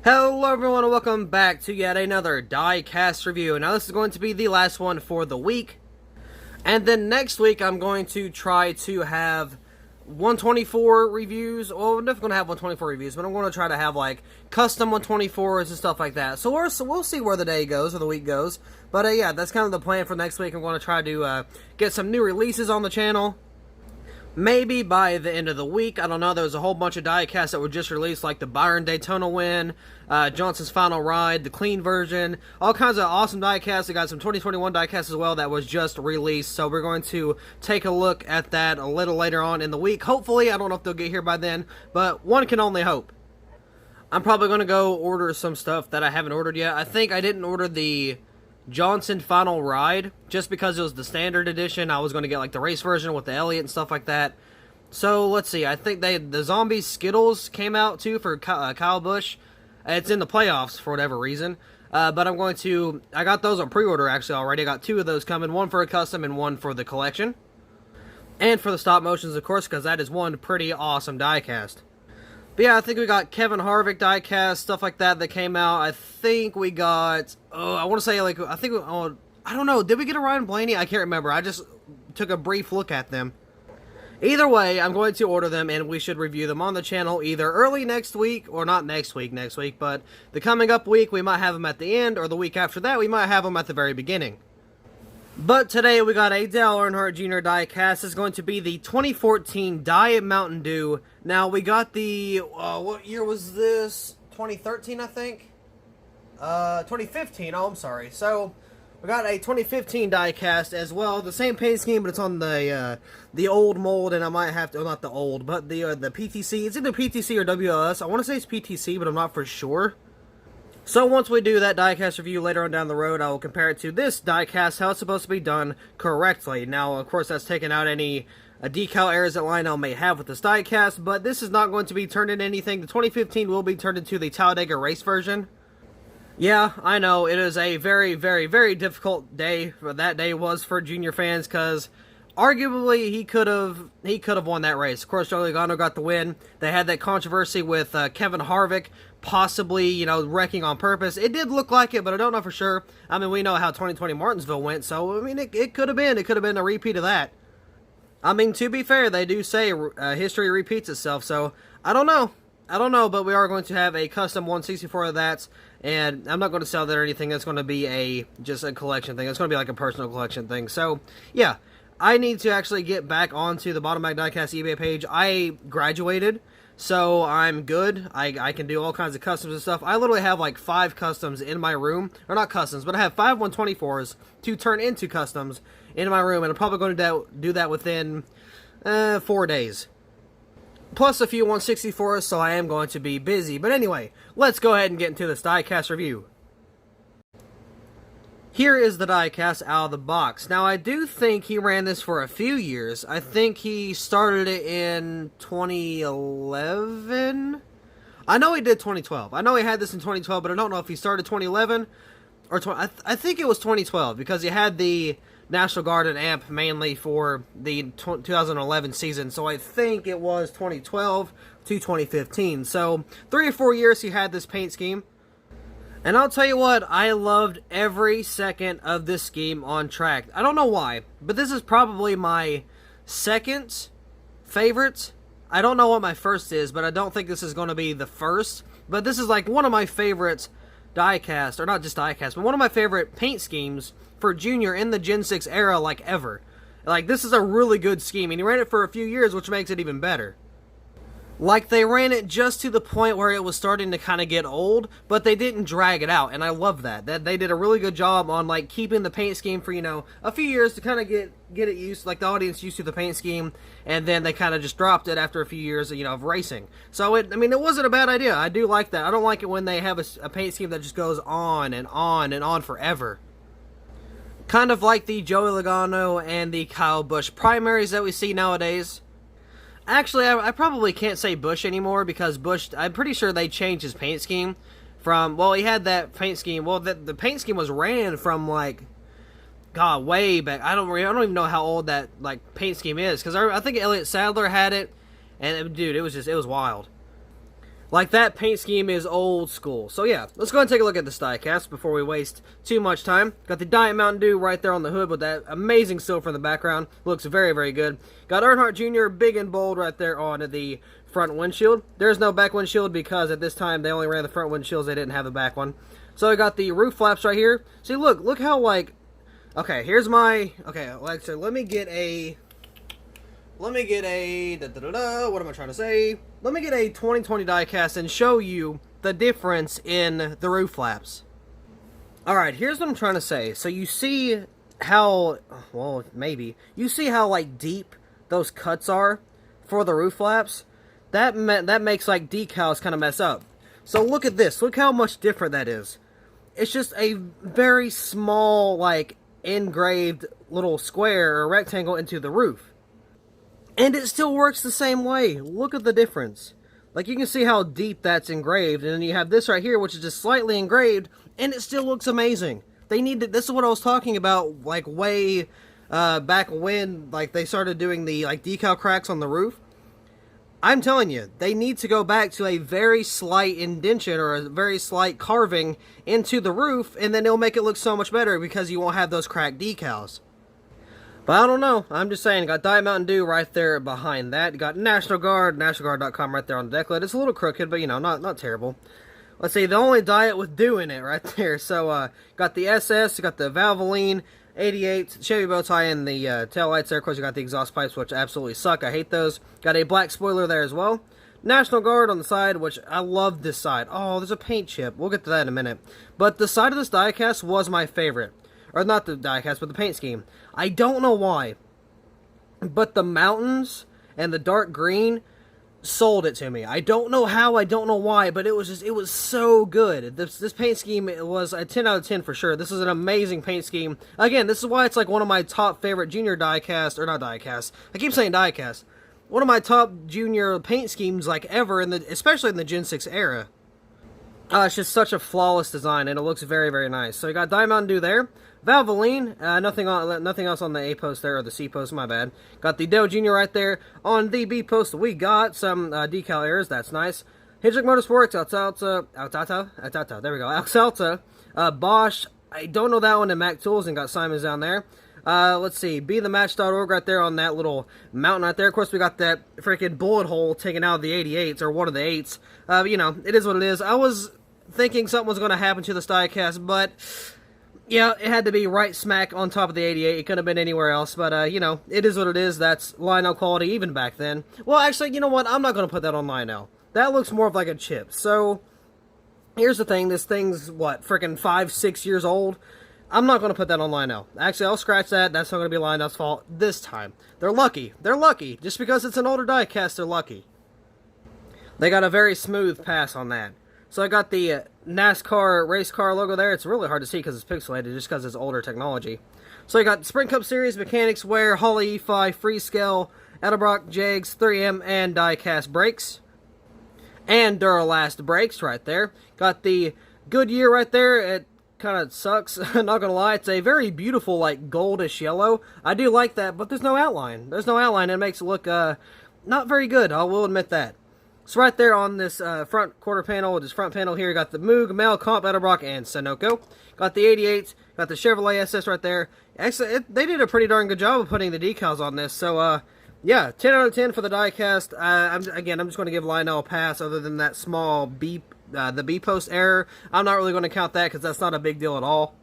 Hello everyone and welcome back to yet another Diecast review. Now this is going to be the last one for the week. And then next week I'm going to try to have 124 reviews. Well, I'm definitely going to have 124 reviews, but I'm going to try to have like custom 124s and stuff like that. So we'll see where the day goes or the week goes. But yeah, that's kind of the plan for next week. I'm going to try to get some new releases on the channel. Maybe by the end of the week, I don't know, there was a whole bunch of diecasts that were just released, like the Byron Daytona win, Johnson's Final Ride, the clean version, all kinds of awesome diecasts. We got some 2021 diecasts as well that was just released, so we're going to take a look at that a little later on in the week. Hopefully, I don't know if they'll get here by then, but one can only hope. I'm probably going to go order some stuff that I haven't ordered yet. I think I didn't order the Johnson Final Ride, just because it was the standard edition. I was going to get like the race version with the Elliott and stuff like that. So let's see, I think the Zombie Skittles came out too for Kyle Busch. It's in the playoffs for whatever reason. But I got those on pre-order actually already. I got two of those coming, one for a custom and one for the collection. And for the stop motions, of course, because that is one pretty awesome diecast. But yeah, I think we got Kevin Harvick diecast, stuff like that came out. I think we got, I want to say like, I don't know, did we get a Ryan Blaney? I can't remember. I just took a brief look at them. Either way, I'm going to order them and we should review them on the channel either early next week, or not next week, but the coming up week we might have them at the end, or the week after that we might have them at the very beginning. But today we got a Dale Earnhardt Jr. diecast. It's going to be the 2014 Diet Mountain Dew. Now we got the, what year was this? 2013 I think? 2015, oh I'm sorry. So, we got a 2015 diecast as well. The same paint scheme, but it's on the old mold, and I might have to, well, not the old, but the PTC. It's either PTC or WLS. I want to say it's PTC, but I'm not for sure. So once we do that diecast review later on down the road, I will compare it to this diecast, how it's supposed to be done correctly. Now, of course, that's taking out any decal errors that Lionel may have with this diecast, but this is not going to be turned into anything. The 2015 will be turned into the Talladega race version. Yeah, I know, it is a very, very, very difficult day. That day was for Junior fans, because arguably he could have won that race. Of course, Joey Logano got the win. They had that controversy with Kevin Harvick possibly, wrecking on purpose. It did look like it, but I don't know for sure. I mean, we know how 2020 Martinsville went, so, I mean, it could have been. It could have been a repeat of that. I mean, to be fair, they do say history repeats itself, so I don't know. I don't know, but we are going to have a custom 164 of that, and I'm not going to sell that or anything. That's going to be just a collection thing. It's going to be like a personal collection thing. So, yeah, I need to actually get back onto the Bottom Bag Diecast eBay page. I graduated, so I'm good. I can do all kinds of customs and stuff. I literally have like 5 customs in my room. Or not customs, but I have 5 124s to turn into customs in my room, and I'm probably going to do that within 4 days. Plus a few 164s, so I am going to be busy. But anyway, let's go ahead and get into this diecast review. Here is the diecast out of the box. Now, I do think he ran this for a few years. I think he started it in 2011. I know he did 2012. I know he had this in 2012, but I don't know if he started 2011 or I think it was 2012, because he had the National Guard and AMP mainly for the 2011 season, so I think it was 2012 to 2015. So 3 or 4 years he had this paint scheme. And I'll tell you what, I loved every second of this scheme on track. I don't know why, but this is probably my second favorite. I don't know what my first is, but I don't think this is going to be the first. But this is like one of my favorites diecast, or not just diecast, but one of my favorite paint schemes for Junior in the Gen 6 era, like, ever. Like, this is a really good scheme, and he ran it for a few years, which makes it even better. Like, they ran it just to the point where it was starting to kind of get old, but they didn't drag it out, and I love that. That they did a really good job on, like, keeping the paint scheme for, a few years to kind of get it used, like, the audience used to the paint scheme, and then they kind of just dropped it after a few years, of racing. So, it wasn't a bad idea. I do like that. I don't like it when they have a paint scheme that just goes on and on and on forever. Kind of like the Joey Logano and the Kyle Busch primaries that we see nowadays. Actually, I probably can't say Busch anymore, because Busch, I'm pretty sure they changed his paint scheme from, well, he had that paint scheme, well, the paint scheme was ran from, like, God, way back. I don't even know how old that, like, paint scheme is, because I think Elliott Sadler had it, and, dude, it was wild. Like, that paint scheme is old school. So yeah, let's go ahead and take a look at this diecast before we waste too much time. Got the Diet Mountain Dew right there on the hood with that amazing silver in the background. Looks very, very good. Got Earnhardt Jr. big and bold right there on the front windshield. There's no back windshield because at this time they only ran the front windshields. They didn't have the back one. So I got the roof flaps right here. See, look how, like... Okay, here's my... Okay, like, so let me get a... What am I trying to say? Let me get a 2020 diecast and show you the difference in the roof flaps. Alright, here's what I'm trying to say. So you see how, well, maybe. You see how, like, deep those cuts are for the roof flaps? That makes, like, decals kind of mess up. So look at this. Look how much different that is. It's just a very small, like, engraved little square or rectangle into the roof. And it still works the same way. Look at the difference. Like, you can see how deep that's engraved. And then you have this right here, which is just slightly engraved. And it still looks amazing. They need to... This is what I was talking about, like, way back when, like, they started doing the, like, decal cracks on the roof. I'm telling you, they need to go back to a very slight indentation or a very slight carving into the roof. And then it'll make it look so much better because you won't have those cracked decals. But I don't know. I'm just saying, got Diet Mountain Dew right there behind that. Got National Guard, nationalguard.com right there on the deck lid. It's a little crooked, but, you know, not terrible. Let's see, the only Diet with Dew in it right there. So, got the SS, got the Valvoline, 88, Chevy bow tie, and the tail lights there. Of course, you got the exhaust pipes, which absolutely suck. I hate those. Got a black spoiler there as well. National Guard on the side, which I love this side. Oh, there's a paint chip. We'll get to that in a minute. But the side of this diecast was my favorite. Or not the diecast, but the paint scheme. I don't know why, but the mountains and the dark green sold it to me. I don't know how, I don't know why, but it was so good. This paint scheme, it was a 10 out of 10 for sure. This is an amazing paint scheme. Again, this is why it's like one of my top favorite junior diecast, or not diecast. I keep saying diecast. One of my top junior paint schemes like ever, especially in the Gen 6 era. It's just such a flawless design, and it looks very, very nice. So you got Diet Mountain Dew there. Valvoline, nothing else on the A post there, or the C post, my bad. Got the Dale Jr. right there. On the B post, we got some decal errors, that's nice. Hendrick Motorsports, Alta, there we go, Alta. Bosch, I don't know that one, and Mac Tools, and got Simons down there. Let's see, BeTheMatch.org right there on that little mountain right there. Of course, we got that freaking bullet hole taken out of the 88s, or one of the 8s. You know, it is what it is. I was thinking something was going to happen to this diecast, but... yeah, it had to be right smack on top of the 88. It couldn't have been anywhere else. But, you know, it is what it is. That's Lionel quality even back then. Well, actually, you know what? I'm not going to put that on Lionel. That looks more of like a chip. So, here's the thing. This thing's, what, freaking 5-6 years old? I'm not going to put that on Lionel. Actually, I'll scratch that. That's not going to be Lionel's fault this time. They're lucky. They're lucky. Just because it's an older diecast, they're lucky. They got a very smooth pass on that. So I got the NASCAR race car logo there. It's really hard to see because it's pixelated, just because it's older technology. So I got Sprint Cup Series, Mechanics Wear, Holley E5, Freescale, Edelbrock, Jegs, 3M, and Diecast brakes. And Duralast brakes right there. Got the Goodyear right there. It kind of sucks, not gonna lie. It's a very beautiful, like, goldish yellow. I do like that, but there's no outline. There's no outline, and it makes it look not very good, I will admit that. So right there on this front quarter panel, this front panel here, got the Moog, Mel, Comp, Edelbrock, and Sunoco. Got the 88, got the Chevrolet SS right there. Actually, they did a pretty darn good job of putting the decals on this. So, yeah, 10 out of 10 for the diecast. I'm just going to give Lionel a pass other than that small the B-post error. I'm not really going to count that because that's not a big deal at all.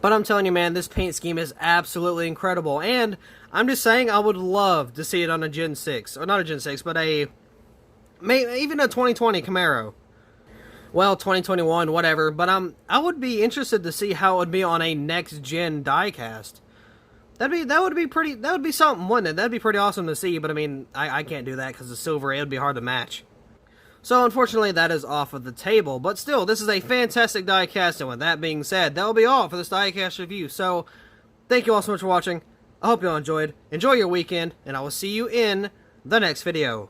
But I'm telling you, man, this paint scheme is absolutely incredible. And I'm just saying, I would love to see it on a Gen 6. Or not a Gen 6, but even a 2020 Camaro. Well, 2021, whatever. But I would be interested to see how it would be on a next-gen diecast. That would be something, wouldn't it? That'd be pretty awesome to see. But I mean, I can't do that because the silver, it would be hard to match. So unfortunately, that is off of the table. But still, this is a fantastic diecast. And with that being said, that'll be all for this diecast review. So thank you all so much for watching. I hope you all enjoyed. Enjoy your weekend, and I will see you in the next video.